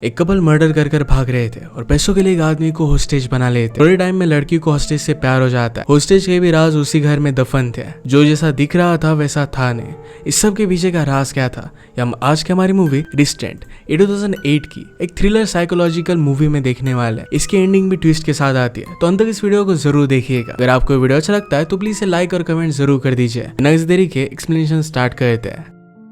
एक couple murder कर कर भाग रहे थे और पैसों के लिए एक आदमी को होस्टेज बना लेते। थोड़े टाइम में लड़की को होस्टेज से प्यार हो जाता है। होस्टेज के भी राज उसी घर में दफन थे। जो जैसा दिख रहा था वैसा था नहीं। इस सब के पीछे का राज क्या था, ये हम आज की हमारी मूवी डिस्टेंट 2008 की एक थ्रिलर साइकोलॉजिकल मूवी में देखने वाले हैं। इसकी एंडिंग भी ट्विस्ट के साथ आती है, तो अंत तक इस वीडियो को जरूर देखिएगा। अगर आपको वीडियो अच्छा लगता है तो प्लीज लाइक और कमेंट जरूर कर दीजिए। बिना किसी देरी के एक्सप्लेनेशन स्टार्ट करते हैं।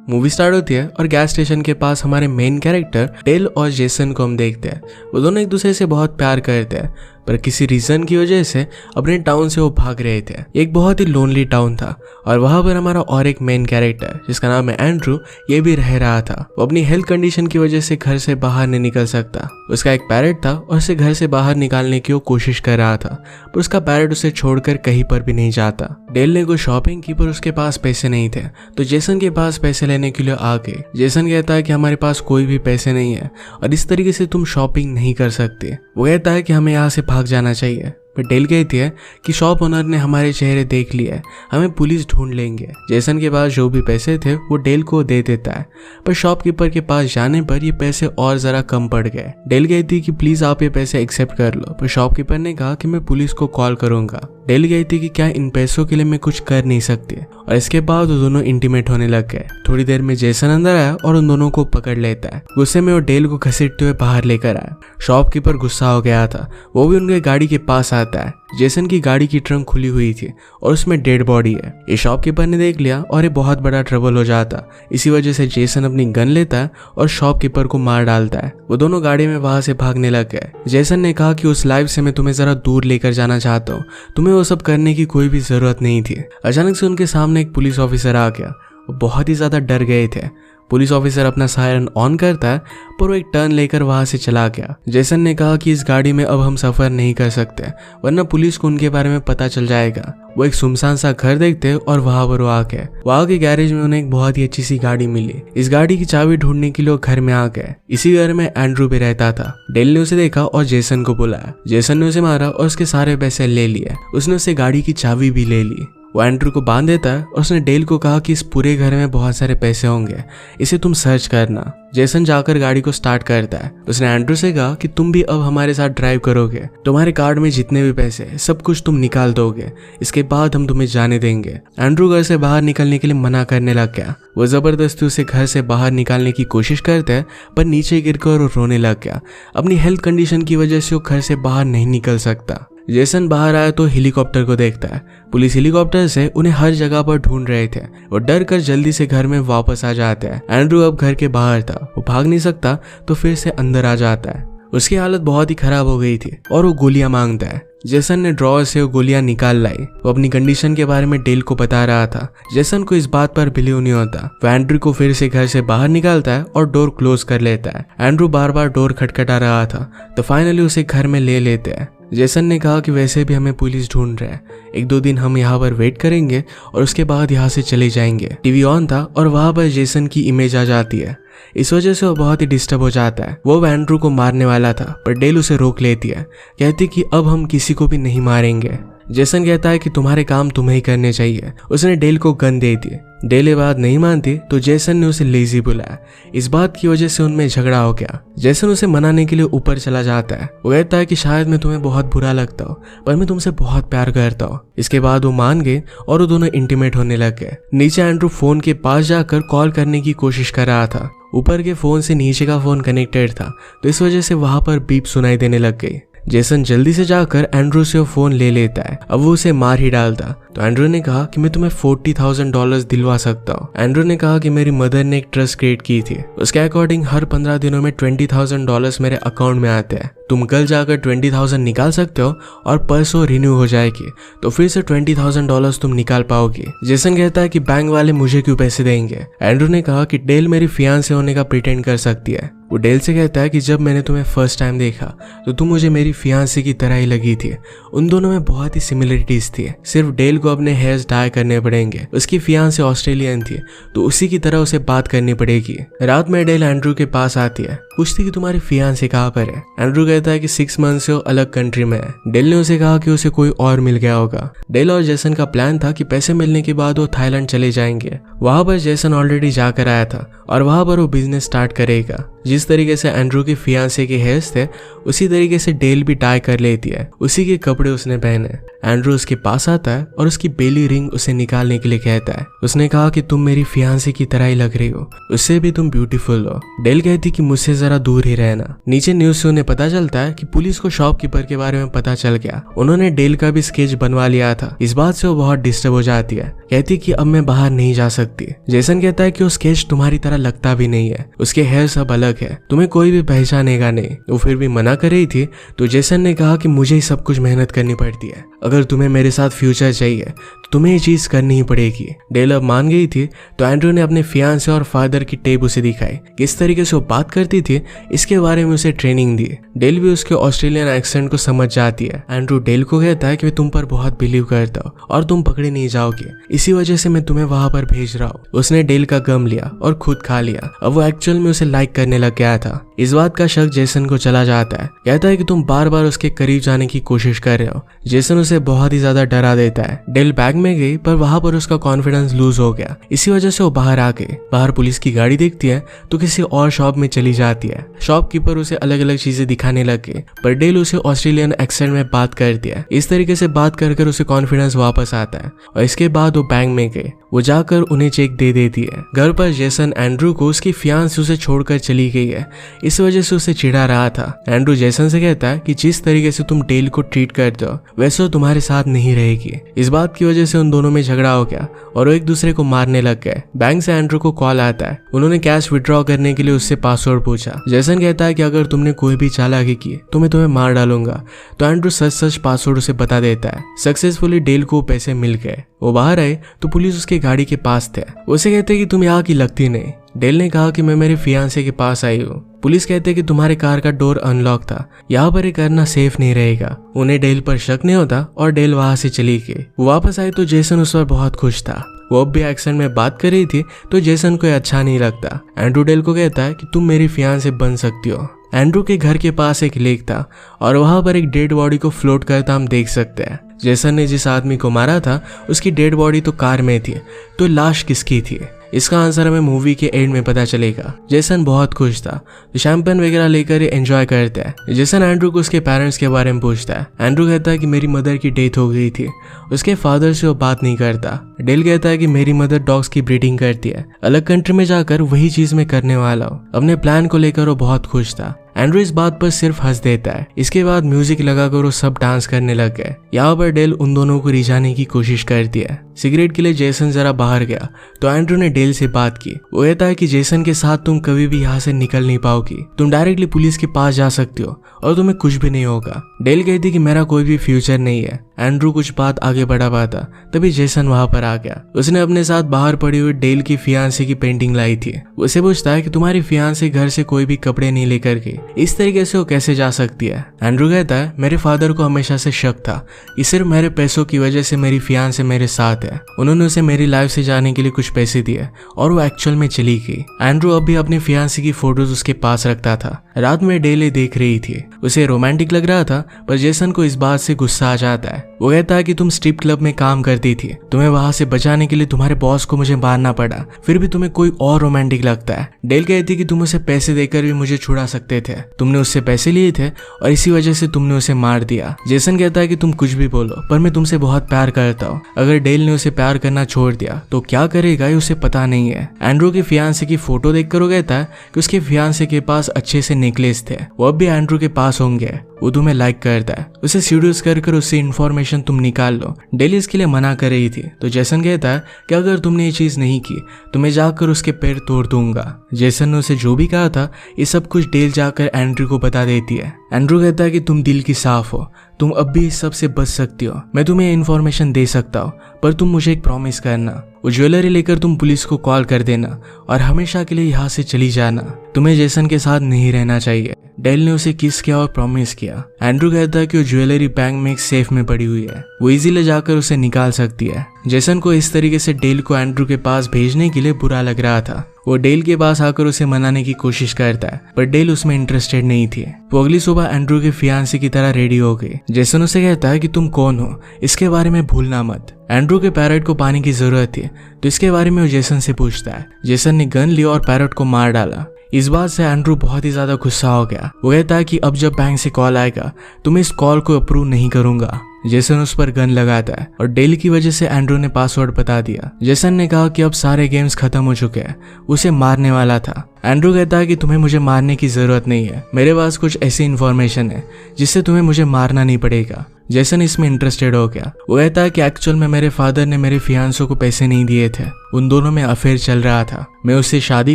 मूवी स्टार्ट होती है और गैस स्टेशन के पास हमारे मेन कैरेक्टर डेल और जेसन को हम देखते हैं। वो दोनों एक दूसरे से बहुत प्यार करते हैं, पर किसी रीजन की वजह से अपने टाउन से वो भाग रहे थे। एक बहुत ही लोनली टाउन था और वहां पर हमारा और एक मेन कैरेक्टर जिसका नाम है एंड्रू, ये भी रह रहा था। वो अपनी हेल्थ कंडीशन की वजह से घर से बाहर नहीं निकल सकता। उसका एक पैरेट था और उसे घर से बाहर निकालने की वो कोशिश कर रहा था, पर उसका पैरेट उसे छोड़कर कहीं पर भी नहीं जाता। डेल ने कोई शॉपिंग की पर उसके पास पैसे नहीं थे, तो जेसन के पास पैसे लेने के लिए आ गए। जेसन कहता है कि हमारे पास कोई भी पैसे नहीं है और इस तरीके से तुम शॉपिंग नहीं कर सकते। वो कहता है कि हमें यहाँ से भाग जाना चाहिए, पर डेल कहती है कि शॉप ओनर ने हमारे चेहरे देख लिया है, हमें पुलिस ढूंढ लेंगे। जेसन के पास जो भी पैसे थे वो डेल को दे देता है, पर शॉपकीपर के पास जाने पर ये पैसे और जरा कम पड़ गए। डेल कहती है कि प्लीज आप ये पैसे एक्सेप्ट कर लो, पर शॉपकीपर ने कहा कि मैं पुलिस को कॉल करूंगा। डेल कहती कि क्या इन पैसों के लिए मैं कुछ कर नहीं सकती, और इसके बाद वो दोनों इंटीमेट होने लग गए। थोड़ी देर में जेसन अंदर आया और उन दोनों को पकड़ लेता है। गुस्से में वो डेल को घसीटते हुए बाहर लेकर आया। शॉपकीपर गुस्सा हो गया था, वो भी उनके गाड़ी के पास आता है। जेसन की गाड़ी की ट्रंक खुली हुई थी और उसमें डेड बॉडी है। ये शॉपकीपर ने देख लिया और ये बहुत बड़ा ट्रबल हो जाता। इसी वजह से जेसन अपनी गन लेता है और शॉपकीपर को मार डालता है। वो दोनों गाड़ी में वहां से भागने लग गए। जेसन ने कहा कि उस लाइफ से मैं तुम्हें जरा दूर लेकर जाना चाहता हूँ, तुम्हें वो सब करने की कोई भी जरूरत नहीं थी। अचानक से उनके सामने एक पुलिस ऑफिसर आ गया। वो बहुत ही ज्यादा डर गए थे। पुलिस ऑफिसर अपना सायरन ऑन करता है, पर वो एक टर्न लेकर वहां से चला गया। जेसन ने कहा कि इस गाड़ी में अब हम सफर नहीं कर सकते, वरना पुलिस को उनके बारे में पता चल जाएगा। वो एक सुनसान सा घर देखते और वहां पर वो आके गैरेज में उन्हें एक बहुत ही अच्छी सी गाड़ी मिली। इस गाड़ी की चाबी ढूंढने के लिए वो घर में आ गए। इसी घर में एंड्रू भी रहता था। डेल ने उसे देखा और जेसन को बुलाया। जेसन ने उसे मारा और उसके सारे पैसे ले लिए। उसने उससे गाड़ी की चाबी भी ले ली। वो एंड्रू को बांध देता है और उसने डेल को कहा कि इस पूरे घर में बहुत सारे पैसे होंगे, इसे तुम सर्च करना। जेसन जाकर गाड़ी को स्टार्ट करता है। उसने एंड्रू से कहा कि तुम भी अब हमारे साथ ड्राइव करोगे, तुम्हारे कार्ड में जितने भी पैसे सब कुछ तुम निकाल दोगे, इसके बाद हम तुम्हें जाने देंगे। एंड्रू घर से बाहर निकलने के लिए मना करने लग गया। वो जबरदस्ती उसे घर से बाहर निकालने की कोशिश करते हैं, पर नीचे गिरकर रोने लग गया। अपनी हेल्थ कंडीशन की वजह से वो घर से बाहर नहीं निकल सकता। जेसन बाहर आया तो हेलीकॉप्टर को देखता है। पुलिस हेलीकॉप्टर से उन्हें हर जगह पर ढूंढ रहे थे। वो डर कर जल्दी से घर में वापस आ जाता है। एंड्रू अब घर के बाहर था, वो भाग नहीं सकता तो फिर से अंदर आ जाता है। उसकी हालत बहुत ही खराब हो गई थी और वो गोलियां मांगता है। जेसन ने ड्रॉअर से वो गोलियां निकाल लाई। वो अपनी कंडीशन के बारे में डेल को बता रहा था। जेसन को इस बात पर बिलीव नहीं होता। वो एंड्रू को फिर से घर से बाहर निकालता है और डोर क्लोज कर लेता है। एंड्रू बार बार डोर खटखटा रहा था, तो फाइनली उसे घर में ले लेते हैं। जेसन ने कहा कि वैसे भी हमें पुलिस ढूंढ रहे हैं, 1-2 दिन हम यहाँ पर वेट करेंगे और उसके बाद यहाँ से चले जाएंगे। टीवी ऑन था और वहां पर जेसन की इमेज आ जाती है। इस वजह से वो बहुत ही डिस्टर्ब हो जाता है। वो एंड्रू को मारने वाला था, पर डेल उसे रोक लेती है, कहती कि अब हम किसी को भी नहीं मारेंगे। जेसन कहता है कि तुम्हारे काम तुम्हें ही करने चाहिए। उसने डेल को गन दे दी। डेल ये बात नहीं मानती तो जेसन ने उसे लेजी बुलाया। इस बात की वजह से उनमें झगड़ा हो गया। जेसन उसे मनाने के लिए ऊपर चला जाता है। वो कहता है कि शायद मैं तुम्हें बहुत बुरा लगता हूँ, पर मैं तुमसे बहुत प्यार करता हूँ। इसके बाद वो मान गए और वो दोनों इंटीमेट होने लग गए। नीचे एंड्रू फोन के पास जाकर कॉल करने की कोशिश कर रहा था। ऊपर के फोन से नीचे का फोन कनेक्टेड था, तो इस वजह से वहां पर बीप सुनाई देने लग गई। जेसन जल्दी से जाकर एंड्रू से वो फोन ले लेता है। अब वो उसे मार ही डालता, तो एंड्रू ने कहा कि मैं तुम्हें $40,000 दिलवा सकता हूँ। एंड्रू ने कहा कि मेरी मदर ने एक ट्रस्ट क्रिएट की थी, उसके अकॉर्डिंग हर 15 दिनों में $20,000 मेरे अकाउंट में आते हैं। तुम कल जाकर 20,000 निकाल सकते हो और परसों रिन्यू हो जाएगी, तो फिर से $20,000 तुम निकाल पाओगे। जेसन कहता है कि बैंक वाले मुझे क्यों पैसे देंगे। एंड्रू ने कहा कि डेल मेरी फियांसे होने का प्रिटेंड कर सकती है। वो डेल से कहता है कि जब मैंने तुम्हें फर्स्ट टाइम देखा तो तुम मुझे मेरी फियांसे की तरह ही लगी थी। उन दोनों में बहुत ही सिमिलरिटीज थी, सिर्फ डेल को अपने हेयर्स डाई करने पड़ेंगे। उसकी फियांसे ऑस्ट्रेलियन थी, तो उसी की तरह उसे बात करनी पड़ेगी। रात में डेल एंड्रू के पास आती है। पूछती कि तुम्हारी फियांसे कहाँ पर है। एंड्रू कहता है कि 6 मंथ से वो अलग कंट्री में है। डेल ने उसे कहा कि उसे कोई और मिल गया होगा। डेल और जेसन का प्लान था कि पैसे मिलने के बाद वो थाईलैंड चले जाएंगे। वहां पर जेसन ऑलरेडी जाकर आया था और वहां पर वो बिजनेस स्टार्ट करेगा। जिस तरीके से एंड्रू की फियांसे के हेयर्स थे उसी तरीके से डेल भी डाई कर लेती है। उसी के कपड़े उसने पहने। एंड्रू उसके पास आता है और उसकी बेली रिंग उसे निकालने के लिए कहता है। उसने कहा कि तुम मेरी फियांसे की तरह ही लग रही हो, उससे भी तुम ब्यूटीफुल हो। डेल कहती कि मुझसे जरा दूर ही रहना। नीचे न्यूज से उन्हें पता चलता है कि पुलिस को शॉपकीपर के बारे में पता चल गया। उन्होंने डेल का भी स्केच बनवा लिया था। इस बात से वो बहुत डिस्टर्ब हो जाती है। कहती कि अब मैं बाहर नहीं जा सकती। जेसन कहता है कि वो स्केच तुम्हारी तरह लगता भी नहीं है, उसके हेयर सब अलग है, तुम्हें कोई भी पहचानेगा नहीं। वो फिर भी मना कर रही थी तो जेसन ने कहा कि मुझे ही सब कुछ मेहनत करनी पड़ती है। अगर तुम्हें मेरे साथ फ्यूचर चाहिए तो तुम्हें ये चीज करनी ही पड़ेगी। डेल अब मान गई थी तो एंड्रू ने अपने फियांसे और फादर की टेप उसे दिखाई। किस तरीके से वो बात करती थी इसके बारे में उसे ट्रेनिंग दी। डेल भी उसके ऑस्ट्रेलियन एक्सेंट को समझ जाती है। एंड्रू डेल को कहता है कि मैं तुम पर बहुत बिलीव करता हूँ और तुम पकड़े नहीं जाओगे, इसी वजह से मैं तुम्हें वहां पर भेज रहा हूँ। उसने डेल का गम लिया और खुद खा लिया। अब वो एक्चुअल में उसे लाइक करने लग गया था। इस बात का शक जेसन को चला जाता है। कहता है कि तुम बार बार उसके करीब जाने की कोशिश कर रहे हो। जेसन उसे बहुत ही ज्यादा डरा देता है। डेल बैग में गई पर वहां पर उसका कॉन्फिडेंस लूज हो गया। इसी वजह से वो बाहर आ गई। बाहर पुलिस की गाड़ी देखती है तो किसी और शॉप में चली जाती है। शॉपकीपर उसे अलग अलग चीजें दिखाने लगे पर डेल उसे ऑस्ट्रेलियन एक्सेंट में बात करती है। इस तरीके से बात कर कर उसे कॉन्फिडेंस वापस आता है और इसके बाद वो बैंक में गए। वो जाकर उन्हें चेक दे देती है। घर पर जेसन एंड्रू को उसकी फियांसे उसे छोड़कर चली गई है, इस वजह से उसे चिढ़ा रहा था। एंड्रू जेसन से कहता है कि जिस तरीके से तुम डेल को ट्रीट करते हो वैसे वो तुम्हारे साथ नहीं रहेगी। इस बात की वजह से उन दोनों में झगड़ा हो गया और वो एक दूसरे को मारने लग गए। बैंक से एंड्रू को कॉल आता है। उन्होंने कैश विड्रॉ करने के लिए उससे पासवर्ड पूछा। जेसन कहता है कि अगर तुमने कोई भी चालाकी की तो मैं तुम्हें मार डालूंगा। तो एंड्रू सच सच पासवर्ड उसे बता देता है। सक्सेसफुली डेल को पैसे मिल गए। वो बाहर आए तो पुलिस उसके गाड़ी के पास थे। उसे कहते कि तुम यहाँ की लगती नहीं। डेल ने कहा कि मैं मेरे फियांसे के पास आई हूँ। पुलिस कहते कि तुम्हारे कार का डोर अनलॉक था, यहाँ पर ये करना सेफ नहीं रहेगा। उन्हें डेल पर शक नहीं होता और डेल वहां से चली गई। वो वापस आई तो जेसन उस पर बहुत खुश था। वो अब भी एक्सेंट में बात कर रही थी तो जेसन को अच्छा नहीं लगता। एंड्रू डेल को कहता है कि तुम मेरी फियांसे बन सकती हो। एंड्रू के घर के पास एक लेक था और वहां पर एक डेड बॉडी को फ्लोट करता हम देख सकते हैं। जेसन ने जिस आदमी को मारा था उसकी डेड बॉडी तो कार में थी, तो लाश किसकी थी? इसका आंसर हमें मूवी के एंड में पता चलेगा। जेसन बहुत खुश था तो शैंपेन वगैरह लेकर एंजॉय करता है। जेसन एंड्रू को उसके पेरेंट्स के बारे में पूछता है। एंड्रू कहता है कि मेरी मदर की डेथ हो गई थी। उसके फादर से वो बात नहीं करता। डेल कहता है कि मेरी मदर डॉग्स की ब्रीडिंग करती है, अलग कंट्री में जाकर वही चीज मैं करने वाला हूँ। अपने प्लान को लेकर वो बहुत खुश था। एंड्रू इस बात पर सिर्फ हंस देता है। इसके बाद म्यूजिक लगाकर वो सब डांस करने लग गए। यहाँ पर डेल उन दोनों को रिझाने की कोशिश करती है। सिगरेट के लिए जेसन जरा बाहर गया तो एंड्रू ने डेल से बात की। वो कहता है कि जेसन के साथ तुम कभी भी यहाँ से निकल नहीं पाओगी, तुम डायरेक्टली पुलिस के पास जा सकती हो और तुम्हें कुछ भी नहीं होगा। डेल कहती कि मेरा कोई भी फ्यूचर नहीं है। एंड्रू कुछ बात आगे बढ़ा पाता तभी जेसन वहां पर आ गया। उसने अपने साथ बाहर पड़ी हुई डेल की फियांसे की पेंटिंग लाई थी। उसे पूछता है कि तुम्हारी फियांसे घर से कोई भी कपड़े नहीं लेकर गई, इस तरीके से वो कैसे जा सकती है? एंड्रू कहता है मेरे फादर को हमेशा से शक था कि सिर्फ मेरे पैसों की वजह से मेरी फियांसे मेरे साथ है। उन्होंने उसे मेरी लाइफ से जाने के लिए कुछ पैसे दिए और वो एक्चुअल में चली गई। एंड्रू अब भी अपनी फियांसे की फोटोज उसके पास रखता था। रात में डेल देख रही थी। उसे रोमांटिक लग रहा था पर जेसन को इस बात से गुस्सा आ जाता है। वो कहता है कि तुम स्ट्रिप क्लब में काम करती थी, तुम्हें वहां से बचाने के लिए तुम्हारे बॉस को मुझे मारना पड़ा, फिर भी तुम्हें कोई और रोमांटिक लगता है। डेल कहती है कि तुम उसे पैसे देकर भी मुझे छुड़ा सकते थे, तुमने उससे पैसे लिए थे और इसी वजह से तुमने उसे मार दिया। जेसन कहता है कि तुम कुछ भी बोलो पर मैं तुमसे बहुत प्यार करता हूँ। अगर डेल ने उसे प्यार करना छोड़ दिया तो क्या करेगा ये उसे पता नहीं है। एंड्रू की फियांसे की फोटो देखकर वो कहता है कि उसके फियांसे के पास अच्छे से नेकलेस थे, वो अब भी एंड्रू के पास होंगे। वो तुम्हें लाइक करता है, उसे सीड्यूस कर उससे इन्फॉर्मेशन तुम निकाल लो। डेल इसके लिए मना कर रही थी तो जेसन कहता है कि अगर तुमने ये चीज नहीं की तो मैं जाकर उसके पैर तोड़ दूंगा। जेसन ने उसे जो भी कहा था ये सब कुछ डेल जाकर एंड्रू को बता देती है। एंड्रू कहता है कि तुम दिल की साफ हो, तुम अब भी इस सब से बच सकती हो, मैं तुम्हें इन्फॉर्मेशन दे सकता हूँ पर तुम मुझे एक प्रॉमिस करना, वो ज्वेलरी लेकर तुम पुलिस को कॉल कर देना और हमेशा के लिए यहाँ से चली जाना। तुम्हें जेसन के साथ नहीं रहना चाहिए। डेल ने उसे किस किया और प्रॉमिस किया। एंड्रू कहता है कि वो ज्वेलरी बैंक में एक सेफ में पड़ी हुई है, वो इजीली जाकर उसे निकाल सकती है। जेसन को इस तरीके से डेल को एंड्रू के पास भेजने के लिए बुरा लग रहा था। वो डेल के पास आकर उसे मनाने की कोशिश करता है, पर डेल उसमें इंटरेस्टेड नहीं थी। वो अगली सुबह एंड्रू के फियांसे की तरह रेडी हो गई। जेसन उसे कहता है कि तुम कौन हो, इसके बारे में भूलना मत। एंड्रू के पैरट को पानी की जरूरत थी, तो इसके बारे में वो जेसन से पूछता है। जेसन ने गन लिया और पैरट को मार डाला। इस बात से एंड्रू बहुत ही ज्यादा गुस्सा हो गया। वो कहता है कि अब जब बैंक से कॉल आएगा तो मैं इस कॉल को अप्रूव नहीं करूंगा। जेसन उस पर गन लगाता है और डेल की वजह से एंड्रू ने पासवर्ड बता दिया। जेसन ने कहा कि अब सारे गेम्स खत्म हो चुके हैं, उसे मारने वाला था। एंड्रू कहता है कि तुम्हें मुझे मारने की जरूरत नहीं है, मेरे पास कुछ ऐसी इन्फॉर्मेशन है जिससे तुम्हें मुझे मारना नहीं पड़ेगा। जेसन इसमें इंटरेस्टेड हो गया। वो कहता है कि एक्चुअल में मेरे फादर ने मेरे फियांसों को पैसे नहीं दिए थे, उन दोनों में अफेयर चल रहा था। मैं उससे शादी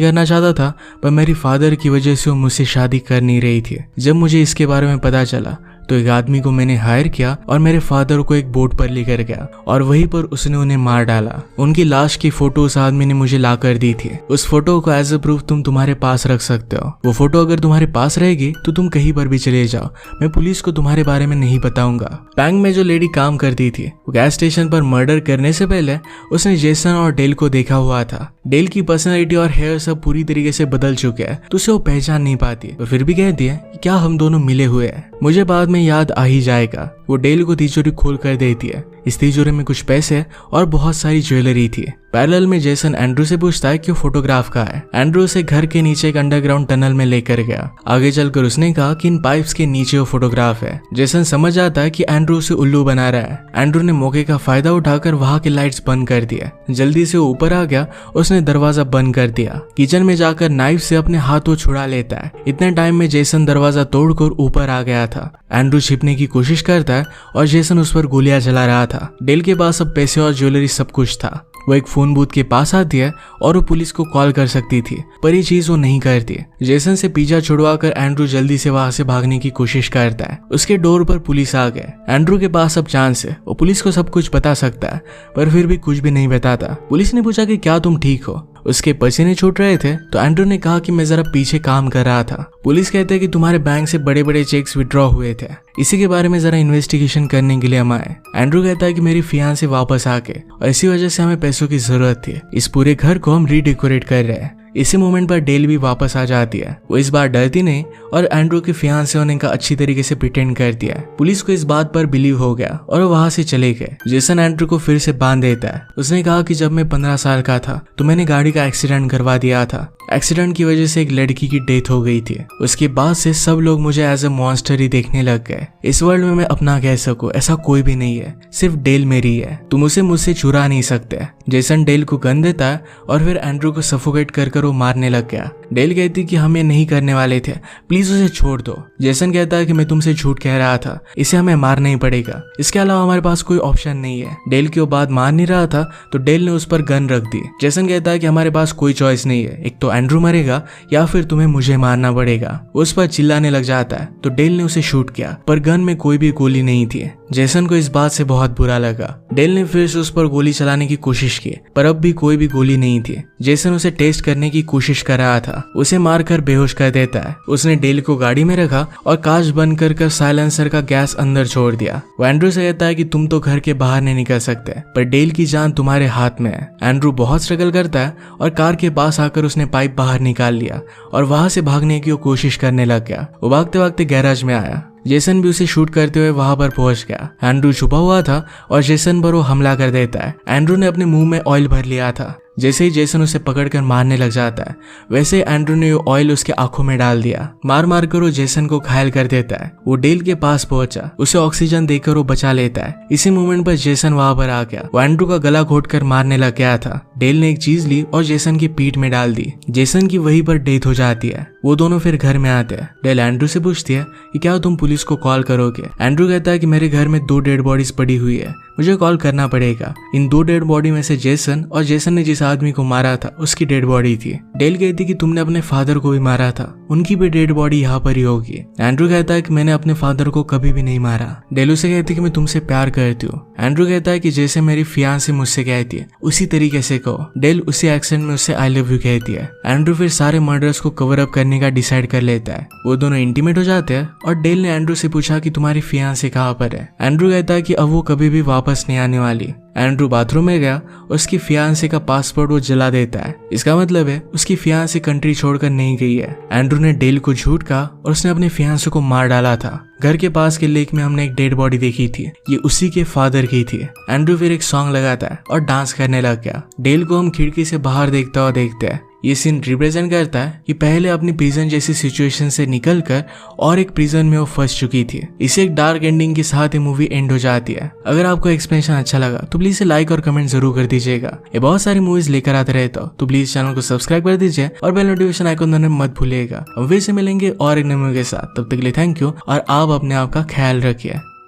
करना चाहता था, पर मेरी फादर की वजह से वो मुझसे शादी कर नहीं रही थी। जब मुझे इसके बारे में पता चला तो एक आदमी को मैंने हायर किया और मेरे फादर को एक बोट पर लेकर गया और वहीं पर उसने उन्हें मार डाला। उनकी लाश की फोटो उस आदमी ने मुझे ला कर दी थी। उस फोटो को एज ए प्रूफ तुम तुम्हारे पास रख सकते हो। वो फोटो अगर तुम्हारे पास रहेगी तो तुम कहीं पर भी चले जाओ, मैं पुलिस को तुम्हारे बारे में नहीं बताऊंगा। बैंक में जो लेडी काम करती थी वो गैस स्टेशन पर मर्डर करने से पहले उसने जेसन और डेल को देखा हुआ था। डेल की पर्सनैलिटी और हेयर सब पूरी तरीके से बदल चुके हैं, तो उसे वो पहचान नहीं पाती, और फिर भी कहती है कि क्या हम दोनों मिले हुए हैं, मुझे बाद में याद आ ही जाएगा। वो डेल को तिजोरी खोल कर देती है। इस तिजोरी में कुछ पैसे और बहुत सारी ज्वेलरी थी। पैरेलल में जेसन एंड्रू से पूछता है कि वो फोटोग्राफ कहाँ है। एंड्रू उसे घर के नीचे एक अंडरग्राउंड टनल में लेकर गया। आगे चलकर उसने कहा कि इन पाइप्स के नीचे वो फोटोग्राफ है। जेसन समझ आता है कि एंड्रू उसे उल्लू बना रहा है। एंड्रू ने मौके का फायदा उठाकर वहां के लाइट्स बंद कर दिया। जल्दी से वो ऊपर आ गया, उसने दरवाजा बंद कर दिया। किचन में जाकर नाइफ से अपने हाथों छुड़ा लेता है। इतने टाइम में जेसन दरवाजा तोड़कर ऊपर आ गया था। एंड्रू छिपने की कोशिश करता है और जेसन उस पर गोलियां चला रहा था। डेल के पास अब पैसे और ज्वेलरी सब कुछ था। वो एक फोन बूथ के पास आती है और वो पुलिस को कॉल कर सकती थी, पर ये चीज वो नहीं करती। जेसन से पीछा छुड़वाकर एंड्रू जल्दी से वहां से भागने की कोशिश करता है। उसके डोर पर पुलिस आ गए। एंड्रू के पास अब चांस है, वो पुलिस को सब कुछ बता सकता है, पर फिर भी कुछ भी नहीं बताता। पुलिस ने पूछा कि क्या तुम ठीक हो? उसके पसीने छूट रहे थे, तो एंड्रू ने कहा कि मैं जरा पीछे काम कर रहा था। पुलिस कहते हैं कि तुम्हारे बैंक से बड़े बड़े चेक्स विड्रॉ हुए थे, इसी के बारे में जरा इन्वेस्टिगेशन करने के लिए हम आए। एंड्रू कहता है कि मेरी फियांसे वापस आके और इसी वजह से हमें पैसों की जरूरत थी। इस पूरे घर को हम रीडेकोरेट कर रहे हैं। इसी मोमेंट पर डेल भी वापस आ जाती है। वो इस बार डरती नहीं और एंड्रू के फियांसे होने का अच्छी तरीके से प्रिटेंड करती है। पुलिस को इस बात पर बिलीव हो गया और वो वहां से चले गए। जेसन एंड्रू को फिर से बांध देता है। उसने कहा कि जब मैं 15 साल का था तो मैंने गाड़ी का एक्सीडेंट करवा दिया था। एक्सीडेंट की वजह से एक लड़की की डेथ हो गई थी। उसके बाद से सब लोग मुझे एज ए मॉन्स्टर ही देखने लग गए। इस वर्ल्ड में मैं अपना कह सकूं ऐसा कोई भी नहीं है, सिर्फ डेल मेरी है। तुम उसे मुझसे चुरा नहीं सकते। जेसन डेल को गन देता है और फिर एंड्रू को सफोकेट कर वो मारने लग गया। डेल कहती कि हम ये नहीं करने वाले थे, प्लीज उसे छोड़ दो। जेसन कहता है कि मैं तुमसे झूठ कह रहा था, इसे हमें मारना ही पड़ेगा, इसके अलावा हमारे पास कोई ऑप्शन नहीं है। डेल की वो बात मान नहीं रहा था तो डेल ने उस पर गन रख दी। जेसन कहता है कि हमारे पास कोई चॉइस नहीं है, एक तो एंड्रू मरेगा या फिर तुम्हें मुझे मारना पड़ेगा। वो उस पर चिल्लाने लग जाता है तो डेल ने उसे शूट किया, पर गन में कोई भी गोली नहीं थी। जेसन को इस बात से बहुत बुरा लगा। डेल ने फिर से उस पर गोली चलाने की कोशिश की, पर अब भी कोई भी गोली नहीं थी। जेसन उसे टेस्ट करने की कोशिश कर रहा था, उसे मारकर बेहोश कर देता है। उसने डेल को गाड़ी में रखा और कांच बंद कर साइलेंसर का गैस अंदर छोड़ दिया। वो एंड्रू से कहता है कि तुम तो घर के बाहर नहीं निकल सकते, पर डेल की जान तुम्हारे हाथ में है। एंड्रू बहुत स्ट्रगल करता है और कार के पास आकर उसने पाइप बाहर निकाल लिया और वहां से भागने की कोशिश करने लग गया। वो भागते भागते गैराज में आया। जेसन भी उसे शूट करते हुए वहां पर पहुंच गया। एंड्रू छुपा हुआ था और जेसन पर वो हमला कर देता है। एंड्रू ने अपने मुंह में ऑयल भर लिया था। जैसे ही जेसन उसे पकड़कर मारने लग जाता है, वैसे ही एंड्रू ने ऑयल उसके आंखों में डाल दिया। मार मार कर वो जेसन को घायल कर देता है। वो डेल के पास पहुंचा, उसे ऑक्सीजन देकर वो बचा लेता है। इसी मोमेंट पर जेसन वहां पर आ गया। वो एंड्रू का गला घोटकर मारने लग गया था। डेल ने एक चीज ली और जेसन की पीठ में डाल दी। जेसन की वहीं पर डेथ हो जाती है। वो दोनों फिर घर में आते हैं। डेल एंड्रू से पूछती है कि क्या तुम पुलिस को कॉल करोगे? एंड्रू कहता है कि मेरे घर में 2 डेड बॉडीज पड़ी हुई है, मुझे कॉल करना पड़ेगा। इन 2 डेड बॉडी में से जेसन और जेसन ने जिस आदमी को मारा था उसकी डेड बॉडी थी। डेल कहती कि तुमने अपने फादर को भी मारा था, उनकी भी डेड बॉडी यहाँ पर ही होगी। एंड्रू कहता है कि मैंने अपने फादर को कभी भी नहीं मारा। डेल उसे कहती कि मैं तुमसे प्यार करती हूँ। एंड्रू कहता है कि जैसे मेरी फियांसी मुझसे कहती है उसी तरीके से कहो। डेल उसी एक्सेंट में उससे आई लव यू कहती है। एंड्रू फिर सारे मर्डर्स को कवर अप करने का डिसाइड कर लेता है। वो दोनों इंटीमेट हो जाते हैं और डेल ने एंड्रू से पूछा कि तुम्हारी फियांसी कहाँ पर है। एंड्रू कहता है कि अब वो कभी भी वापस नहीं आने वाली। एंड्रू बाथरूम में गया और उसकी फियांसी का पासपोर्ट वो जला देता है। इसका मतलब है उसकी फियांसी कंट्री छोड़कर नहीं गई है। एंड्रू ने डेल को झूठ कहा और उसने अपने फियांसी को मार डाला था। घर के पास के लेक में हमने एक डेड बॉडी देखी थी, ये उसी के फादर की थी। एंड्रू फिर एक सॉन्ग लगाता है और डांस करने लग गया। डेल को हम खिड़की से बाहर देखता हुआ देखते हैं। ये सीन रिप्रेजेंट करता है कि पहले अपनी प्रिजन जैसी सिचुएशन से निकलकर और एक प्रिजन में वो फंस चुकी थी। इसे एक डार्क एंडिंग के साथ ये मूवी एंड हो जाती है। अगर आपको एक्सप्लेनेशन अच्छा लगा तो प्लीज लाइक और कमेंट जरूर कर दीजिएगा। ये बहुत सारी मूवीज लेकर आते रहता हूँ, तो प्लीज चैनल को सब्सक्राइब कर दीजिए और बेल नोटिफिकेशन आइकन दबाना मत भूलिएगा। हम फिर से मिलेंगे और एक नए मूवी के साथ, तब तक के लिए थैंक यू और आप अपने आप का ख्याल रखिए।